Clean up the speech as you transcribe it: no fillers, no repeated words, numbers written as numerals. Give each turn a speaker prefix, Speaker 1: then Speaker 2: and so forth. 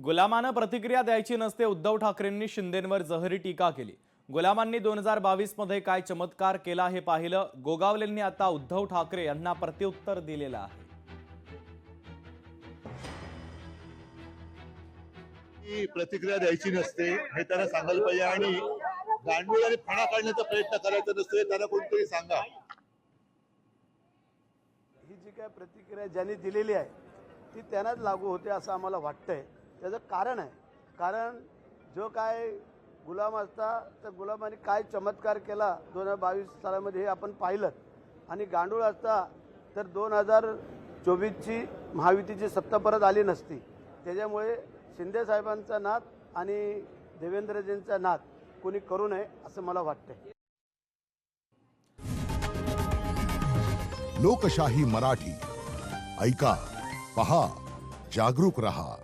Speaker 1: गुलामानं प्रतिक्रिया द्यायची नसते, उद्धव ठाकरेंनी शिंदेंवर जहरी टीका केली। गुलामांनी 2022 मध्ये काय चमत्कार केला हे पाहिलं। गोगावलेंनी आता उद्धव ठाकरे यांना प्रत्युत्तर दिलेलं आहे।
Speaker 2: प्रतिक्रिया द्यायची नसते हे त्यांना सांगायला पाहिजे आणि गांडूळ आणि फणा काढण्याचा प्रयत्न करायचा नसतो त्यांना कोणतरी सांगा।
Speaker 3: ही जी काय प्रतिक्रिया ज्यांनी दिलेली आहे ती त्यांनाच लागू होते असं आम्हाला वाटतंय। त्याचं कारण आहे, कारण जो काय गुलाम असता तर गुलामांनी काय चमत्कार केला 2022 सालामध्ये हे आपण पाहिलं, आणि गांडूळ असता तर 2024ची महायुतीची सत्ता परत आली नसती। त्याच्यामुळे शिंदे साहेबांचा नाद आणि देवेंद्रजींचा नाद कोणी करू नये असं मला वाटतंय।
Speaker 4: लोकशाही मराठी ऐका, पहा, जागरूक रहा।